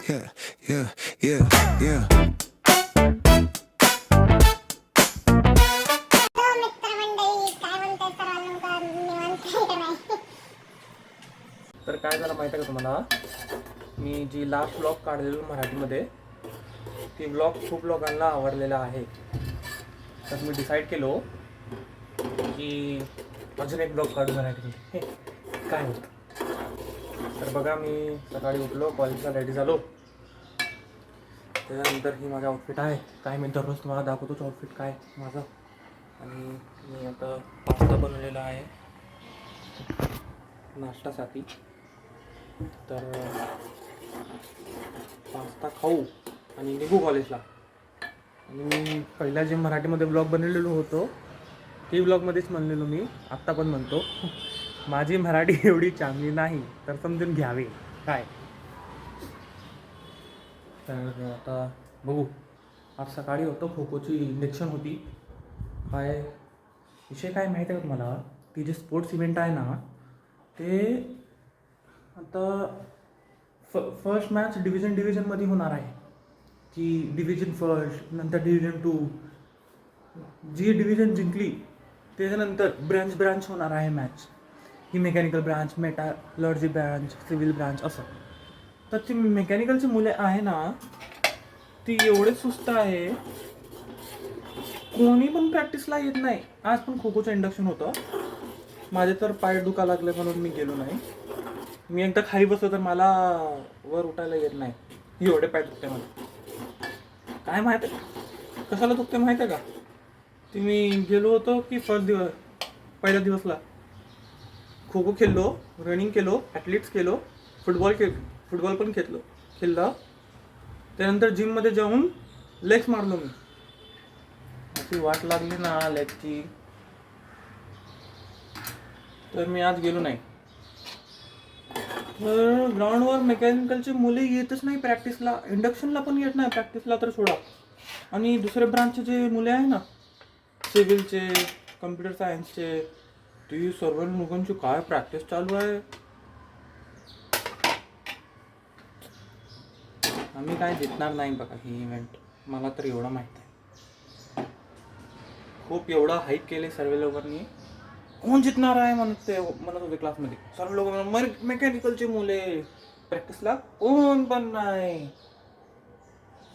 yeah, yeah, yeah, yeah. तर काय झालं माहिती आहे का तुम्हाला, मी जी लास्ट ब्लॉग काढलेली मराठीमध्ये ती ब्लॉग खूप लोकांना आवडलेला आहे. तर मी डिसाईड केलो की अजून एक ब्लॉग काढू मराठीमध्ये. हे काय होतं तर बघा, मी सकाळी उठलो, कॉलेजला रेडी झालो. त्याच्यानंतर ही माझा आउटफिट आहे. काय मी दररोज तुम्हाला दाखवतोच आउटफिट काय माझं. आणि मी आता पास्ता बनवलेला आहे नाश्त्यासाठी. तर पास्ता खाऊ आणि निघू कॉलेजला. आणि मी पहिला जे मराठीमध्ये ब्लॉग बनवलेलो होतो ती ब्लॉगमध्येच म्हणलेलो मी, आत्ता पण म्हणतो, माझी मराठी एवढी चांगली नाही तर समजून घ्यावे काय. तर आता बघू. आज सकाळी होतं खो खोची इंजेक्शन होती. काय विषय काय माहीत आहे का तुम्हाला, की जे स्पोर्ट्स इव्हेंट आहे ना ते आता फर्स्ट मॅच डिव्हिजनमध्ये होणार आहे. की डिव्हिजन फर्स्ट, नंतर डिव्हिजन 2, जी डिव्हिजन जिंकली त्याच्यानंतर ब्रांच होणार आहे मॅच. ही mechanical branch, metallurgy branch, civil branch असं. तर ती मेकॅनिकलची मुले आहे ना ती एवढे सुस्त आहे, कोणी पण प्रॅक्टिसला येत नाही. आज पण खो खोचं इंडक्शन होतं. माझे तर पाय दुखा लागले म्हणून मी गेलो नाही. मी एकदा खाली बसलो तर मला वर उठायला येत नाही, एवढे पाय दुखते मला. काय माहीत आहे कशाला दुखते माहीत आहे का. ते मी गेलो होतो की पहिल्या दिवसला खो खो खेळलो, रनिंग केलो, ॲथलीट्स केलो, फुटबॉल पण खेळलं. त्यानंतर जिममध्ये जाऊन लेग्स मारलो मी. अशी वाट लागली ना लेगची, तर मी आज गेलो नाही. तर ग्राउंडवर मेकॅनिकलचे मुले येतच नाही प्रॅक्टिसला, इंडक्शनला पण येत नाही, प्रॅक्टिसला तर सोडा. आणि दुसरे ब्रांचचे जे मुले आहे ना, सिव्हिलचे, कम्प्युटर सायन्सचे, ती सर्व लोकांची काय प्रॅक्टिस चालू आहे. आम्ही काय जिंकणार नाही बघा ही इव्हेंट, मला तर एवढं माहीत आहे. खूप एवढं हाईप केले सर्व लोकांनी, कोण जिंकणार आहे म्हणत होते क्लासमध्ये. सर्व लोक मेकॅनिकलचे मुले, प्रॅक्टिसला कोण पण नाही.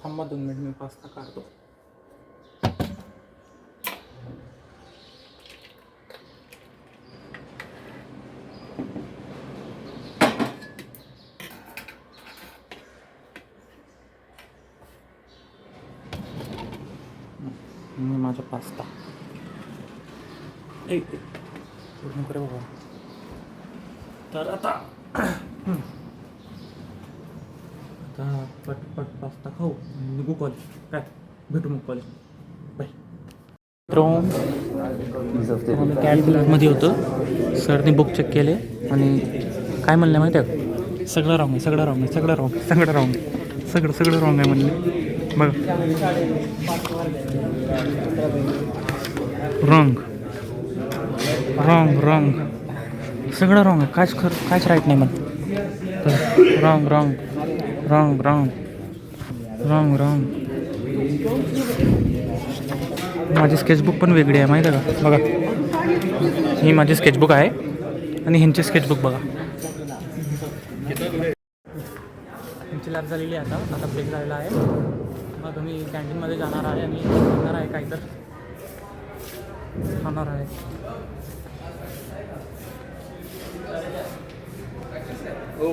थांबा 2 मिनिट, मी पास्ता काढतो. माझा पास्ता पूर्ण करे बाबा. तर आता पटपट पास्ता खाऊ, निघू कॉलेज. काय भेटू मग कॉलेज बाय. कॅबमध्ये होतो. सरने बुक चेक केले आणि काय म्हणलं माहिती आहे का, सगळं रॉंग आहे म्हणले. बघ रॉंग सगळं रॉंग आहे. कायच राईट नाही म्हणत. रॉंग. माझी स्केचबुक पण वेगळी आहे माहिती आहे का. बघा, ही माझी स्केचबुक आहे आणि ह्यांची स्केचबुक बघा. ह्यांची लॅब झालेली आहे. आता ब्रेक झालेला आहे. मग मी कॅन्टीनमध्ये जाणार आहे आणि खाणार आहे, काही तर खाणार आहे. हो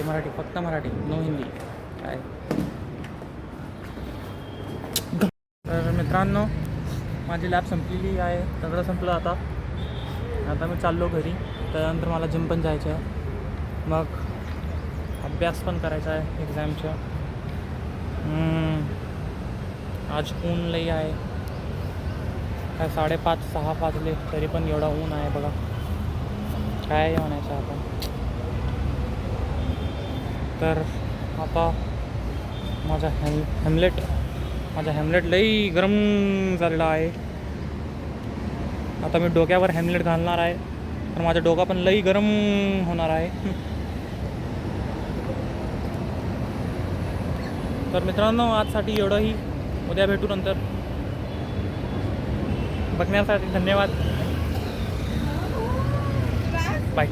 मराठी फक्त मराठी, नो हिंदी काय. तर मित्रांनो, माझी लॅब संपलेली आहे, सगळं संपलं. आता मी चाललो घरी. त्यानंतर मला जिम पण जायचं आहे, मग अभ्यास पण करायचा आहे एक्झामच्या. आज ऊन लई आहे. काय 5:30-6 वाजले तरी पण एवढा ऊन आहे बघा. काय म्हणायचं आपण. तर आता माझा हॅमलेट लई गरम झालेला आहे. आता मी डोक्यावर हेल्मेट घालणार आहे, पण माझा डोका पण लई गरम होणार आहे. तर मित्रांनो, आजसाठी एवढंही. उद्या भेटू नंतर. बघण्यासाठी धन्यवाद. बाय.